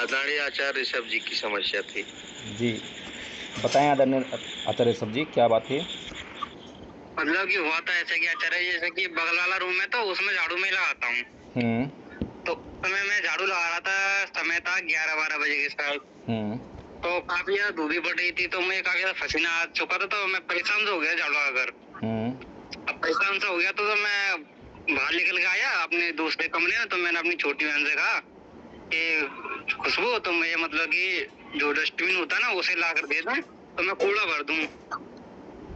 आदरणीय आचार्य ऋषभ जी की समस्या थी। जी बताएं आदरणीय आचार्य ऋषभ जी, क्या बात है? मतलब कि हुआ था ऐसे कि आचार्य, जैसे कि बगल वाला रूम है तो उसमें झाड़ू में लगाता हूँ। तो समय मैं झाड़ू लगा रहा था, समय था 11-12 बजे के साथ। तो काफी ज्यादा धूप भी पड़ रही थी, तो मैं काफी ज्यादा पसीना आ चुका था, तो मैं परेशान हो गया झाड़ू लगाकर। अब परेशान से हो गया तो मैं बाहर निकल के आया अपने दूसरे कमरे में। तो मैंने अपनी छोटी बहन से कहा कि खुशबू तो मुझे मतलब कि जो डस्टबिन होता है ना उसे ला कर दे दो, तो मैं कूड़ा भर दूं।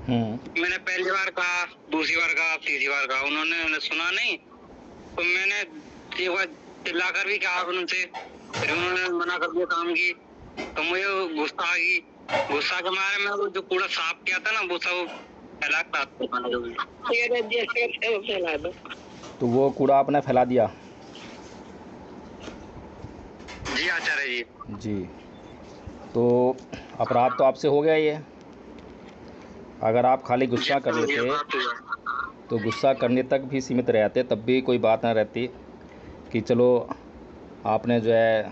मैंने पहली बार कहा, दूसरी बार कहा, तीसरी बार कहा, उन्होंने सुना नहीं। तो मैंने एक बार चिल्ला कर भी कहा उनसे, फिर उन्होंने मना कर दिया काम की। तो मुझे गुस्सा आ गई। गुस्सा के मारे में वो जो कूड़ा साफ किया था ना वो सब फैला था। तो वो कूड़ा आपने फैला दिया? जी आचार्य जी। जी, तो अपराध तो आपसे हो गया ये। अगर आप खाली गुस्सा कर लेते तो गुस्सा करने तक भी सीमित रहते, तब भी कोई बात ना रहती कि चलो आपने जो है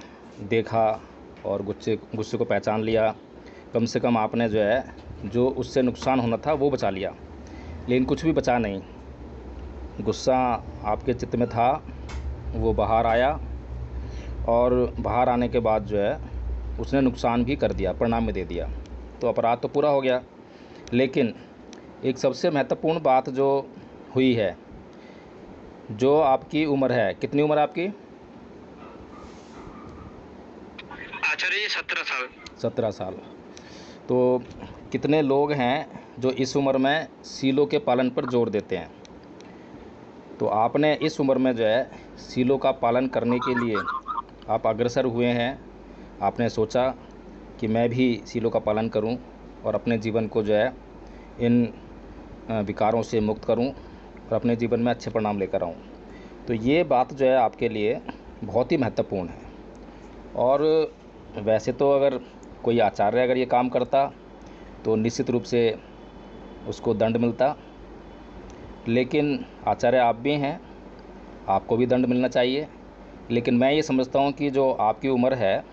देखा और गुस्से को पहचान लिया, कम से कम आपने जो है जो उससे नुकसान होना था वो बचा लिया। लेकिन कुछ भी बचा नहीं, गुस्सा आपके चित्त में था, वो बाहर आया और बाहर आने के बाद जो है उसने नुकसान भी कर दिया, परिणाम में दे दिया। तो अपराध तो पूरा हो गया। लेकिन एक सबसे महत्वपूर्ण बात जो हुई है, जो आपकी उम्र है, कितनी उम्र है आपकी? आचार्य जी 17 साल। 17 साल। तो कितने लोग हैं जो इस उम्र में सीलों के पालन पर जोर देते हैं? तो आपने इस उम्र में जो है सीलों का पालन करने के लिए आप अग्रसर हुए हैं। आपने सोचा कि मैं भी सीलों का पालन करूं और अपने जीवन को जो है इन विकारों से मुक्त करूं और अपने जीवन में अच्छे परिणाम लेकर आऊं। तो ये बात जो है आपके लिए बहुत ही महत्वपूर्ण है। और वैसे तो अगर कोई आचार्य अगर ये काम करता तो निश्चित रूप से उसको दंड मिलता, लेकिन आचार्य आप भी हैं, आपको भी दंड मिलना चाहिए। लेकिन मैं ये समझता हूँ कि जो आपकी उम्र है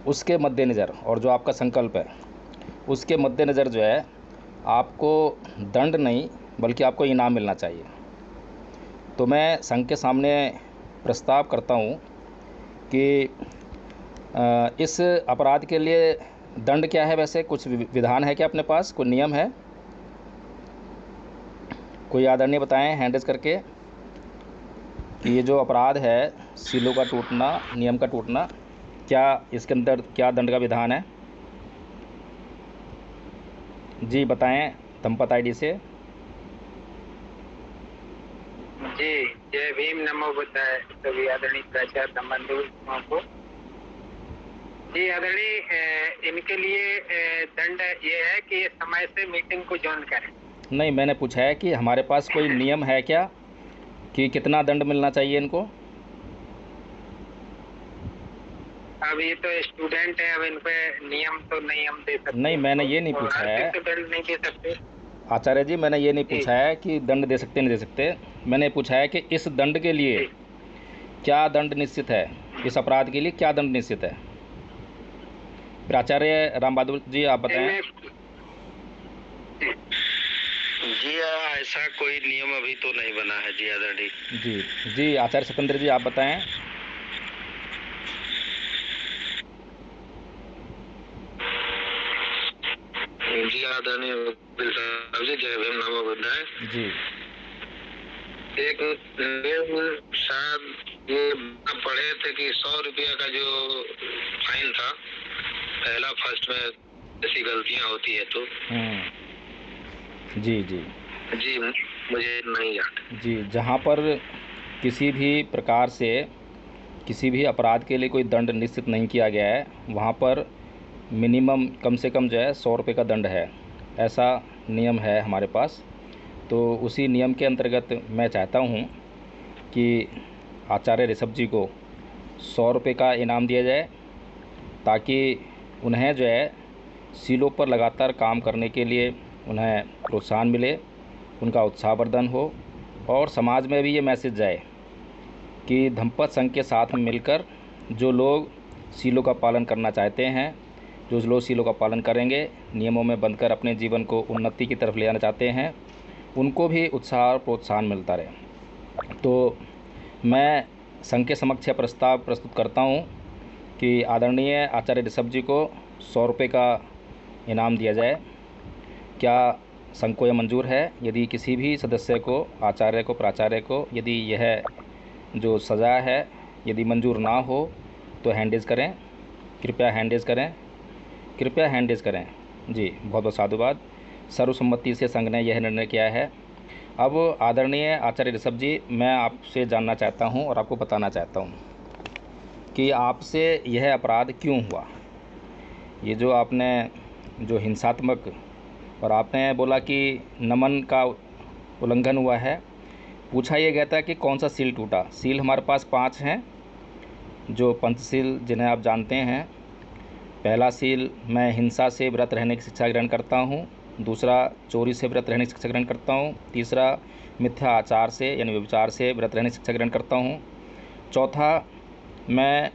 उसके मद्देनज़र और जो आपका संकल्प है उसके मद्देनज़र जो है आपको दंड नहीं बल्कि आपको इनाम मिलना चाहिए। तो मैं संघ के सामने प्रस्ताव करता हूँ कि इस अपराध के लिए दंड क्या है? वैसे कुछ विधान है क्या अपने पास, कोई नियम है? कोई आदरणीय बताएं हैंड रेज करके कि ये जो अपराध है सीलों का टूटना, नियम का टूटना, क्या इसके अंदर क्या दंड का विधान है? जी बताएं धमपत आईडी से। जी जय भीम, नमो बुद्धाय सभी आदरणीय प्राचार्य संबंधियों को। जी आदरणीय, इनके लिए दंड ये है कि समय से मीटिंग को ज्वाइन करें। नहीं, मैंने पूछा है कि हमारे पास कोई नियम है क्या कि कितना दंड मिलना चाहिए इनको? अब ये तो स्टूडेंट है, अब इन पे नियम तो नहीं हम दे सकते। नहीं, मैंने ये नहीं पूछा है तो दंड नहीं दे सकते आचार्य जी, मैंने ये नहीं पूछा है कि दंड दे सकते नहीं दे सकते। मैंने पूछा है कि इस दंड के लिए क्या दंड निश्चित है, इस अपराध के लिए क्या दंड निश्चित है? प्राचार्य राम बहादुर जी आप बताएं। जी ऐसा कोई नियम अभी तो नहीं बना है जी आदरणीय। जी जी आचार्य सतेंद्र जी आप बताएं। जी आदरणीय जी, जय भीम, नमो बुद्धाय जी। एक शायद ये पढ़े थे कि 100 रुपया का जो फाइन था पहला फर्स्ट में ऐसी गलतियां होती है तो। जी जी जी मुझे नहीं याद। जी, जहाँ पर किसी भी प्रकार से किसी भी अपराध के लिए कोई दंड निश्चित नहीं किया गया है, वहाँ पर मिनिमम कम से कम जो है 100 रुपये का दंड है, ऐसा नियम है हमारे पास। तो उसी नियम के अंतर्गत मैं चाहता हूँ कि आचार्य ऋषभ जी को 100 रुपये का इनाम दिया जाए, ताकि उन्हें जो है सीलों पर लगातार काम करने के लिए उन्हें प्रोत्साहन मिले, उनका उत्साहवर्धन हो और समाज में भी ये मैसेज जाए कि धम्मपद संघ के साथ में मिलकर जो लोग सीलों का पालन करना चाहते हैं, जो लोग सीलों का पालन करेंगे, नियमों में बंधकर अपने जीवन को उन्नति की तरफ ले जाना चाहते हैं, उनको भी उत्साह और प्रोत्साहन मिलता रहे। तो मैं संघ के समक्ष प्रस्ताव प्रस्तुत करता हूँ कि आदरणीय आचार्य ऋषभ जी को 100 रुपये का इनाम दिया जाए। क्या संघ को यह मंजूर है? यदि किसी भी सदस्य को, आचार्य को, प्राचार्य को यदि यह जो सज़ा है यदि मंजूर ना हो तो हैंड रेज़ करें, कृपया हैंड रेज़ करें, कृपया हैंड रेज़ करें। जी, बहुत बहुत साधुवाद। सर्वसम्मति से संघ ने यह निर्णय किया है। अब आदरणीय आचार्य ऋषभ जी, मैं आपसे जानना चाहता हूं और आपको बताना चाहता हूं कि आपसे यह अपराध क्यों हुआ। ये जो आपने जो हिंसात्मक, और आपने बोला कि नमन का उल्लंघन हुआ है। पूछा यह गया था कि कौन सा सील टूटा। सील हमारे पास 5 हैं, जो पंचशील जिन्हें आप जानते हैं। पहला सील, मैं हिंसा से व्रत रहने की शिक्षा ग्रहण करता हूँ। दूसरा, चोरी से व्रत रहने की शिक्षा ग्रहण करता हूँ। तीसरा, मिथ्या आचार से यानी व्यभिचार से व्रत रहने की शिक्षा ग्रहण करता हूँ। चौथा, मैं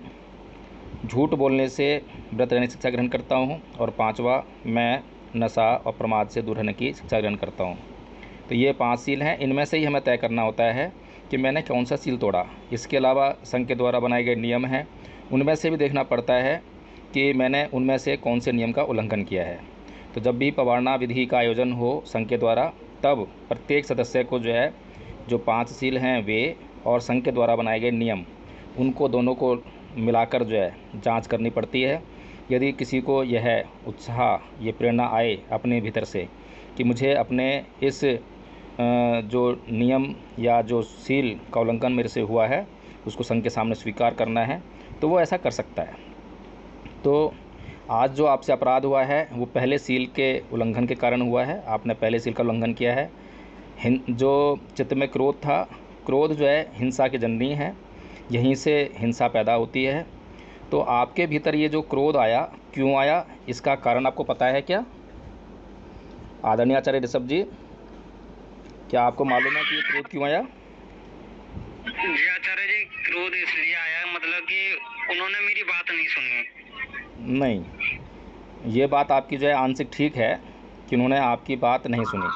झूठ बोलने से व्रत रहने की शिक्षा ग्रहण करता हूँ। और पांचवा, मैं नशा और प्रमाद से दूर रहने की शिक्षा ग्रहण करता हूँ। तो ये 5 सील हैं। इनमें से ही हमें तय करना होता है कि मैंने कौन सा सील तोड़ा। इसके अलावा संघ के द्वारा बनाए गए नियम हैं, उनमें से भी देखना पड़ता है कि मैंने उनमें से कौन से नियम का उल्लंघन किया है। तो जब भी पवारना विधि का आयोजन हो संघ के द्वारा, तब प्रत्येक सदस्य को जो है जो 5 सील हैं वे और संघ के द्वारा बनाए गए नियम, उनको दोनों को मिलाकर जो है जांच करनी पड़ती है। यदि किसी को यह उत्साह, ये प्रेरणा आए अपने भीतर से कि मुझे अपने इस जो नियम या जो सील का उल्लंघन मेरे से हुआ है उसको संघ के सामने स्वीकार करना है, तो वो ऐसा कर सकता है। तो आज जो आपसे अपराध हुआ है वो पहले सील के उल्लंघन के कारण हुआ है। आपने पहले सील का उल्लंघन किया है। जो चित्त में क्रोध था, क्रोध जो है हिंसा की जननी है, यहीं से हिंसा पैदा होती है। तो आपके भीतर ये जो क्रोध आया, क्यों आया, इसका कारण आपको पता है क्या? आदरणीय आचार्य ऋषभ जी, क्या आपको मालूम है कि ये क्रोध क्यों आया? जी आचार्य जी, क्रोध इसलिए आया मतलब कि उन्होंने मेरी बात नहीं सुनी। नहीं, ये बात आपकी जो है आंशिक ठीक है कि उन्होंने आपकी बात नहीं सुनी।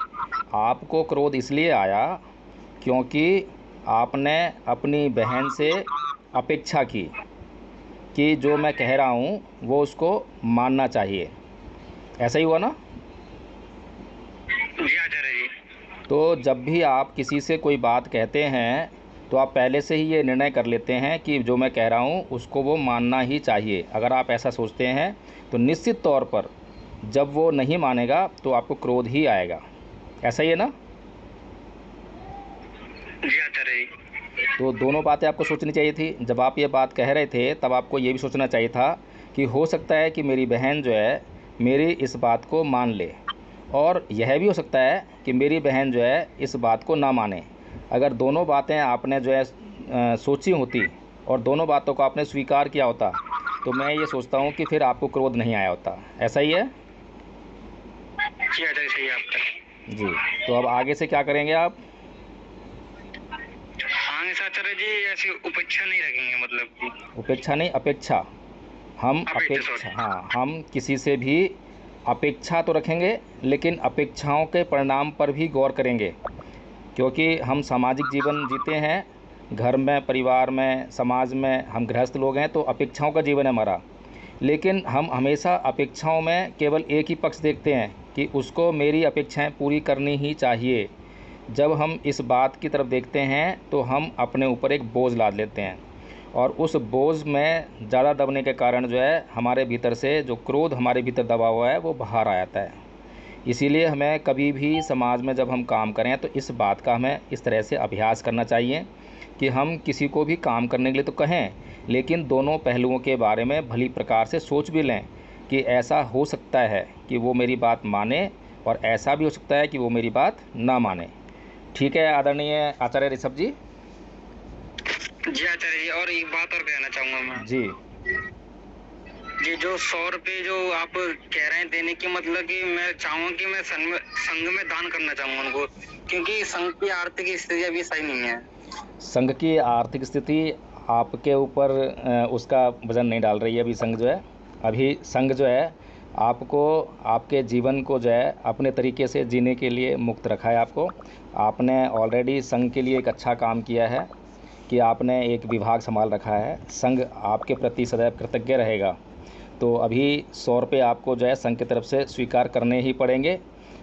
आपको क्रोध इसलिए आया क्योंकि आपने अपनी बहन से अपेक्षा की कि जो मैं कह रहा हूँ वो उसको मानना चाहिए। ऐसा ही हुआ ना? जी आचार्य जी। तो जब भी आप किसी से कोई बात कहते हैं तो आप पहले से ही ये निर्णय कर लेते हैं कि जो मैं कह रहा हूँ उसको वो मानना ही चाहिए। अगर आप ऐसा सोचते हैं तो निश्चित तौर पर जब वो नहीं मानेगा तो आपको क्रोध ही आएगा। ऐसा ही है ना? जी आचार्य जी। तो दोनों बातें आपको सोचनी चाहिए थी। जब आप ये बात कह रहे थे तब आपको ये भी सोचना चाहिए था कि हो सकता है कि मेरी बहन जो है मेरी इस बात को मान ले, और यह भी हो सकता है कि मेरी बहन जो है इस बात को ना माने। अगर दोनों बातें आपने जो है सोची होती और दोनों बातों को आपने स्वीकार किया होता तो मैं ये सोचता हूँ कि फिर आपको क्रोध नहीं आया होता। ऐसा ही है? जी आचार्य, सही है आपका। जी, तो अब आगे से क्या करेंगे आप? आगे से आचार्य जी ऐसी उपेक्षा नहीं रखेंगे, मतलब कि उपेक्षा नहीं, अपेक्षा। हम अपेक्षा, हाँ, हम किसी से भी अपेक्षा तो रखेंगे लेकिन अपेक्षाओं के परिणाम पर भी गौर करेंगे, क्योंकि हम सामाजिक जीवन जीते हैं। घर में, परिवार में, समाज में हम गृहस्थ लोग हैं, तो अपेक्षाओं का जीवन है हमारा। लेकिन हम हमेशा अपेक्षाओं में केवल एक ही पक्ष देखते हैं कि उसको मेरी अपेक्षाएं पूरी करनी ही चाहिए। जब हम इस बात की तरफ देखते हैं तो हम अपने ऊपर एक बोझ लाद लेते हैं, और उस बोझ में ज़्यादा दबने के कारण जो है हमारे भीतर से जो क्रोध हमारे भीतर दबा हुआ है वो बाहर आ जाता है। इसीलिए हमें कभी भी समाज में जब हम काम करें तो इस बात का हमें इस तरह से अभ्यास करना चाहिए कि हम किसी को भी काम करने के लिए तो कहें, लेकिन दोनों पहलुओं के बारे में भली प्रकार से सोच भी लें कि ऐसा हो सकता है कि वो मेरी बात माने और ऐसा भी हो सकता है कि वो मेरी बात ना माने। ठीक है आदरणीय आचार्य ऋषभ जी? जी आचार्य जी, और एक बात और कहना चाहूँगा मैं। जी जी, जो 100 रुपये जो आप कह रहे हैं देने की, मतलब कि मैं चाहूँगा कि मैं संघ में दान करना चाहूँगा उनको, क्योंकि संघ की आर्थिक स्थिति अभी सही नहीं है। संघ की आर्थिक स्थिति आपके ऊपर उसका वज़न नहीं डाल रही है अभी संघ जो है। अभी संघ जो है आपको आपके जीवन को जो है अपने तरीके से जीने के लिए मुक्त रखा है आपको। आपने ऑलरेडी संघ के लिए एक अच्छा काम किया है कि आपने एक विभाग संभाल रखा है। संघ आपके प्रति सदैव कृतज्ञ रहेगा। तो अभी 100 रुपये आपको जो है संघ की तरफ से स्वीकार करने ही पड़ेंगे,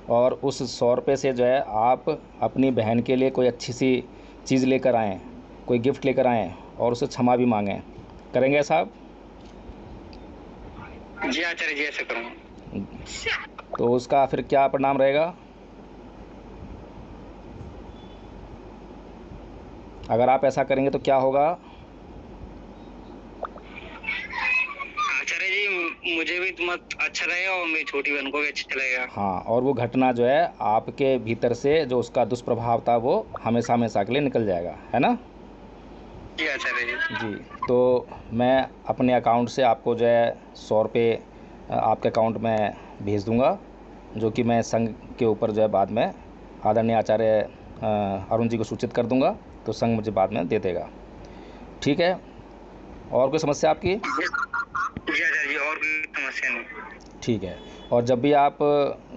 और उस 100 रुपये से जो है आप अपनी बहन के लिए कोई अच्छी सी चीज़ लेकर आएँ, कोई गिफ्ट लेकर आएँ और उसे क्षमा भी मांगें। करेंगे साहब? जी आचार्य जी, ऐसे करूँगा। तो उसका फिर क्या परिणाम रहेगा? अगर आप ऐसा करेंगे तो क्या होगा? आचार्य जी, मुझे भी मत अच्छा लगेगा और मेरी छोटी बहन को भी अच्छा लगेगा। हाँ, और वो घटना जो है आपके भीतर से जो उसका दुष्प्रभाव था वो हमेशा हमेशा के लिए निकल जाएगा, है ना? जी आचार्य जी। जी, तो मैं अपने अकाउंट से आपको जो है 100 रुपये आपके अकाउंट में भेज दूंगा, जो कि मैं संघ के ऊपर जो है बाद में आदरणीय आचार्य अरुण जी को सूचित कर दूंगा, तो संघ मुझे बाद में दे देगा। ठीक है? और कोई समस्या आपकी? जी आचार्य जी, और कोई समस्या नहीं। ठीक है। और जब भी आप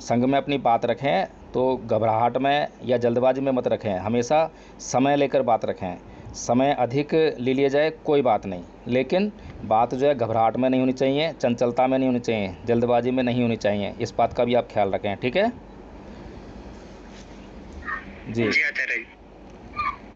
संघ में अपनी बात रखें तो घबराहट में या जल्दबाजी में मत रखें, हमेशा समय लेकर बात रखें। समय अधिक ले लिया जाए कोई बात नहीं, लेकिन बात जो है घबराहट में नहीं होनी चाहिए, चंचलता में नहीं होनी चाहिए, जल्दबाजी में नहीं होनी चाहिए। इस बात का भी आप ख्याल रखें। ठीक है जी? जी आचार्य जी।